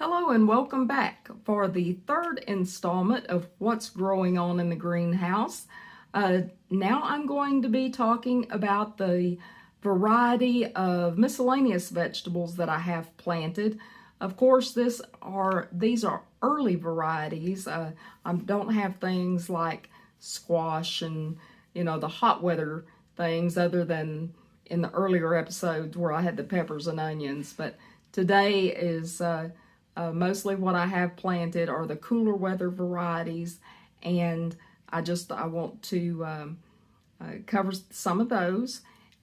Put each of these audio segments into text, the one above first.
Hello and welcome back for the third installment of What's Growing On in the Greenhouse. Now I'm going to be talking about the variety of miscellaneous vegetables that I have planted. Of course, these are early varieties. I don't have things like squash and the hot weather things other than in the earlier episodes where I had the peppers and onions. But today is mostly what I have planted are the cooler weather varieties, and I want to cover some of those.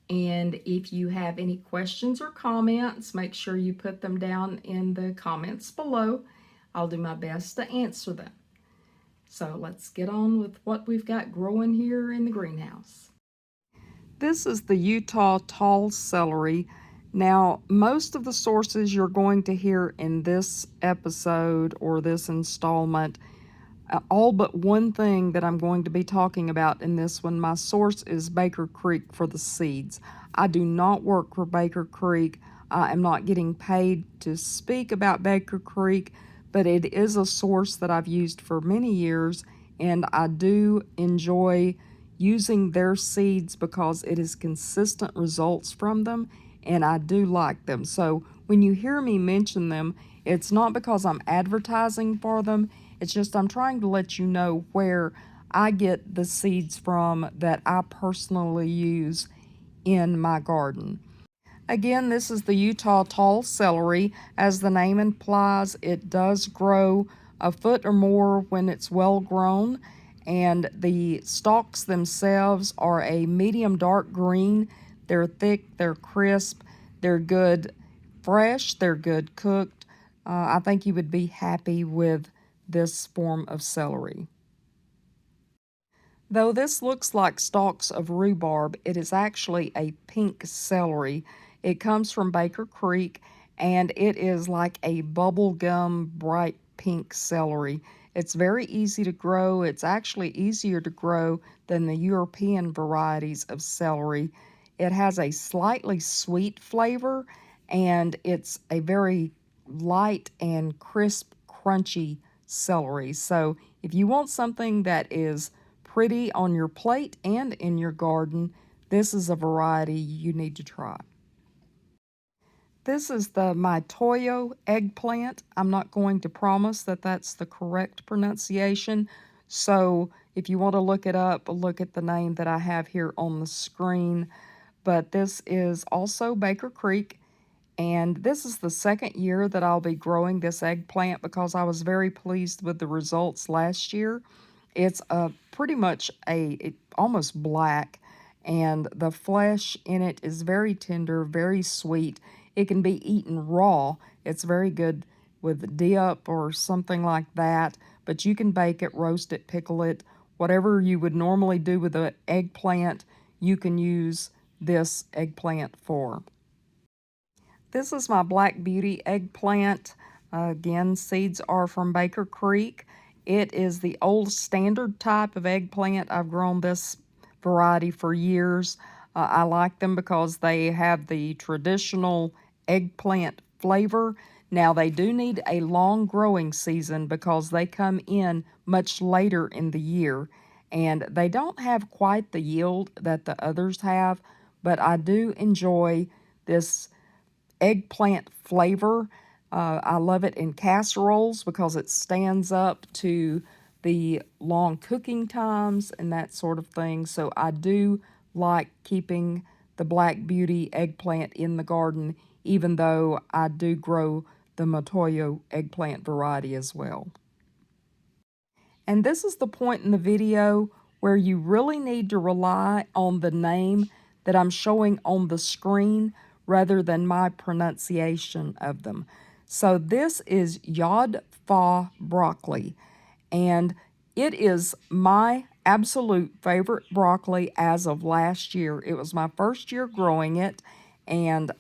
And if you have any questions or comments, make sure you put them down in the comments below. I'll do my best to answer them. So let's get on with what we've got growing here in the greenhouse. This is the Utah tall celery. Now, most of the sources you're going to hear in this episode or this installment, all but one thing that I'm going to be talking about in this one, my source is Baker Creek for the seeds. I do not work for Baker Creek. I am not getting paid to speak about Baker Creek, but it is a source that I've used for many years, and I do enjoy using their seeds because it is consistent results from them, and I do like them. So when you hear me mention them, it's not because I'm advertising for them. It's just I'm trying to let you know where I get the seeds from that I personally use in my garden. Again, this is the Utah tall celery. As the name implies, it does grow a foot or more when it's well grown, and the stalks themselves are a medium dark green. They're thick, they're crisp, they're good fresh, they're good cooked. I think you would be happy with this form of celery. Though this looks like stalks of rhubarb, it is actually a pink celery. It comes from Baker Creek, and it is like a bubblegum bright pink celery. It's very easy to grow. It's actually easier to grow than the European varieties of celery. It has a slightly sweet flavor, and it's a very light and crisp, crunchy celery. So if you want something that is pretty on your plate and in your garden, this is a variety you need to try. This is the Mitoyo eggplant. I'm not going to promise that that's the correct pronunciation, so if you want to look it up, look at the name that I have here on the screen. But this is also Baker Creek, and this is the second year that I'll be growing this eggplant because I was very pleased with the results last year. It's pretty much almost black, and the flesh in it is very tender, very sweet. It can be eaten raw. It's very good with dip or something like that, but you can bake it, roast it, pickle it, whatever you would normally do with an eggplant, you can use this eggplant for. This is my Black Beauty eggplant. Again, seeds are from Baker Creek. It is the old standard type of eggplant. I've grown this variety for years. I like them because they have the traditional eggplant flavor. Now, they do need a long growing season because they come in much later in the year, and they don't have quite the yield that the others have, but I do enjoy this eggplant flavor. I love it in casseroles because it stands up to the long cooking times and that sort of thing. So I do like keeping the Black Beauty eggplant in the garden, even though I do grow the Mitoyo eggplant variety as well. And this is the point in the video where you really need to rely on the name that I'm showing on the screen rather than my pronunciation of them. So this is Yod Fa broccoli, and it is my absolute favorite broccoli as of last year. It was my first year growing it, and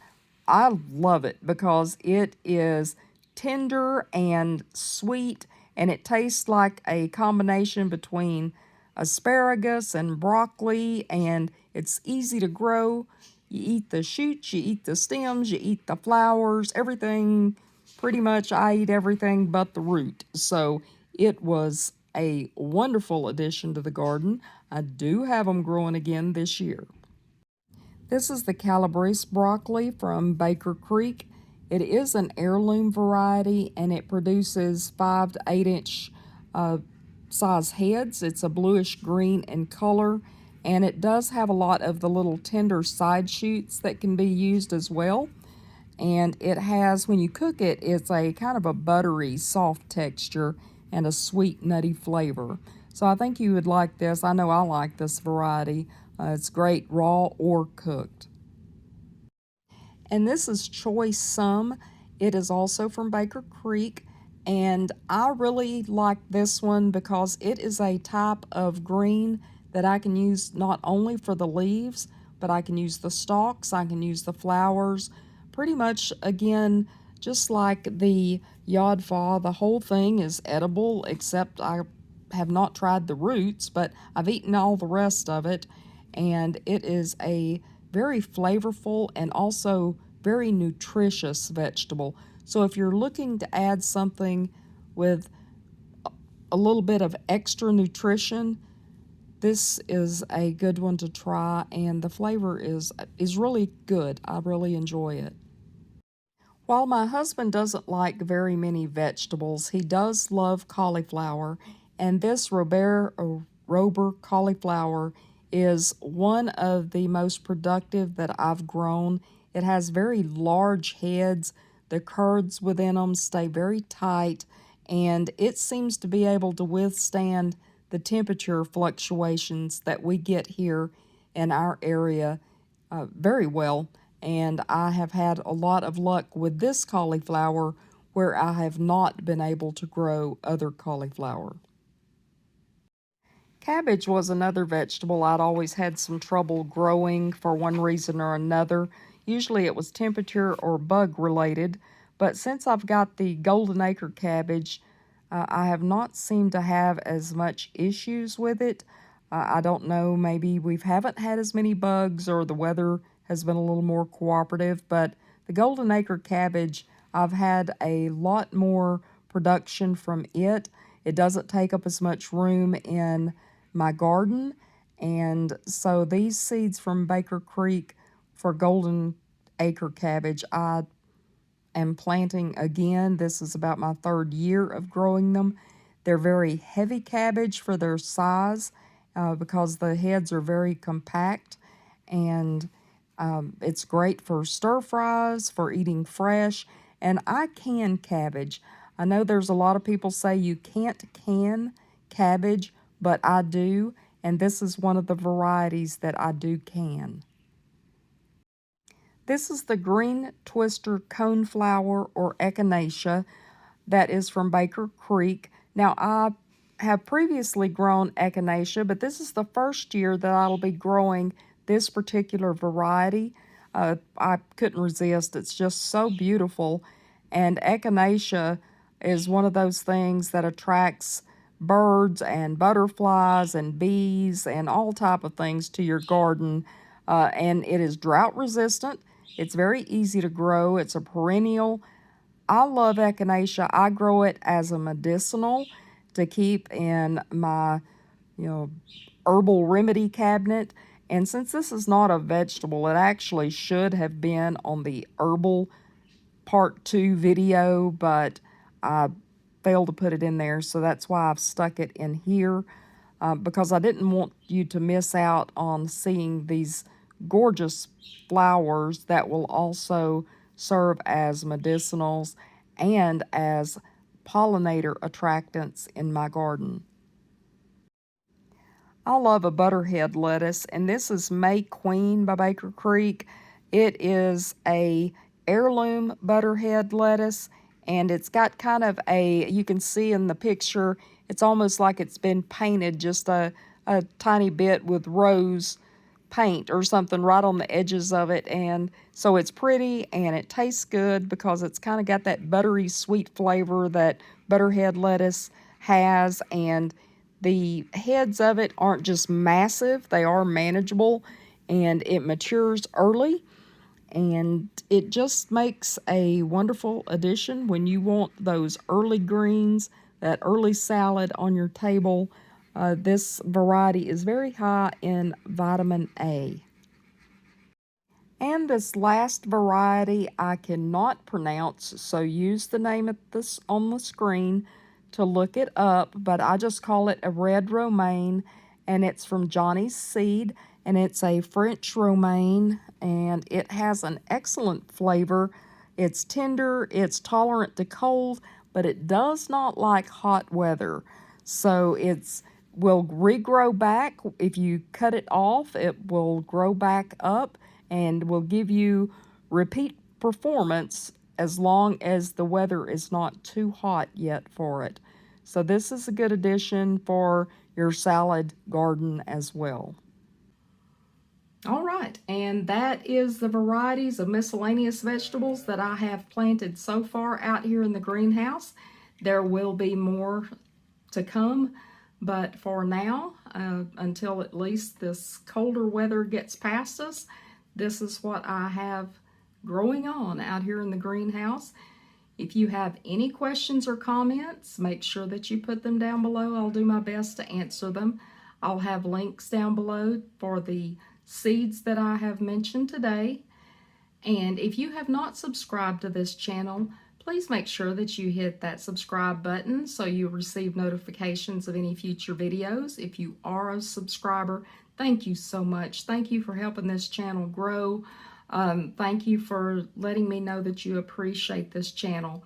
I love it because it is tender and sweet, and it tastes like a combination between asparagus and broccoli, and it's easy to grow. You eat the shoots, you eat the stems, you eat the flowers, everything pretty much I eat everything but the root. So it was a wonderful addition to the garden. I do have them growing again this year. This is the Calabrese broccoli from Baker Creek. It is an heirloom variety and it produces 5 to 8 inch size heads. It's a bluish green in color and it does have a lot of the little tender side shoots that can be used as well. And it has, when you cook it, it's a kind of a buttery, soft texture and a sweet, nutty flavor. So I think you would like this. I know I like this variety. It's great raw or cooked. And this is Choice Sum. It is also from Baker Creek. And I really like this one because it is a type of green that I can use not only for the leaves, but I can use the stalks, I can use the flowers. Pretty much, again, just like the Yodfa, the whole thing is edible, except I have not tried the roots, but I've eaten all the rest of it. And it is a very flavorful and also very nutritious vegetable. So if you're looking to add something with a little bit of extra nutrition, this is a good one to try, and the flavor is really good. I really enjoy it. While my husband doesn't like very many vegetables, he does love cauliflower, and this Robert cauliflower is one of the most productive that I've grown. It has very large heads. The curds within them stay very tight, and it seems to be able to withstand the temperature fluctuations that we get here in our area very well. And I have had a lot of luck with this cauliflower where I have not been able to grow other cauliflower. Cabbage was another vegetable I'd always had some trouble growing for one reason or another. Usually it was temperature or bug related, but since I've got the golden acre cabbage, I have not seemed to have as much issues with it. I don't know, maybe we haven't had as many bugs or the weather has been a little more cooperative, but the golden acre cabbage, I've had a lot more production from it. It doesn't take up as much room in my garden, and so these seeds from Baker Creek for golden acre cabbage, I am planting again. This is about my 3rd year of growing them. They're very heavy cabbage for their size because the heads are very compact, and it's great for stir fries, for eating fresh, and I can cabbage. I know there's a lot of people say you can't can cabbage, but I do, and this is one of the varieties that I do can. This is the green twister coneflower or echinacea that is from Baker Creek. Now, I have previously grown echinacea, but this is the first year that I'll be growing this particular variety. I couldn't resist. It's just so beautiful. And echinacea is one of those things that attracts birds and butterflies and bees and all type of things to your garden. And it is drought resistant. It's very easy to grow. It's a perennial. I love echinacea. I grow it as a medicinal to keep in my, you know, herbal remedy cabinet. And since this is not a vegetable, it actually should have been on the herbal part 2 video, but I failed to put it in there, so that's why I've stuck it in here, because I didn't want you to miss out on seeing these gorgeous flowers that will also serve as medicinals and as pollinator attractants in my garden. I love a butterhead lettuce, and this is May Queen by Baker Creek. It is a heirloom butterhead lettuce, and it's got kind of a, you can see in the picture, it's almost like it's been painted just a tiny bit with rose paint or something right on the edges of it, and so it's pretty and it tastes good because it's kind of got that buttery sweet flavor that butterhead lettuce has, and the heads of it aren't just massive, they are manageable, and it matures early, and it just makes a wonderful addition when you want those early greens, that early salad on your table. This variety is very high in vitamin A. And this last variety I cannot pronounce, so use the name of this on the screen to look it up, but I just call it a red romaine, and it's from Johnny's Seed, and it's a French romaine, and it has an excellent flavor. It's tender, it's tolerant to cold, but it does not like hot weather. So it's will regrow back. If you cut it off, it will grow back up and will give you repeat performance as long as the weather is not too hot yet for it. So this is a good addition for your salad garden as well. All right, and that is the varieties of miscellaneous vegetables that I have planted so far out here in the greenhouse. There will be more to come, but for now, until at least this colder weather gets past us, this is what I have growing on out here in the greenhouse. If you have any questions or comments, make sure that you put them down below. I'll do my best to answer them. I'll have links down below for the seeds that I have mentioned today. And if you have not subscribed to this channel, please make sure that you hit that subscribe button so you receive notifications of any future videos. If you are a subscriber, thank you so much. Thank you for helping this channel grow. Thank you for letting me know that you appreciate this channel.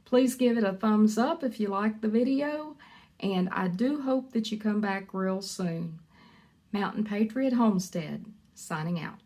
Please give it a thumbs up if you like the video, and I do hope that you come back real soon. Mountain Patriot Homestead, signing out.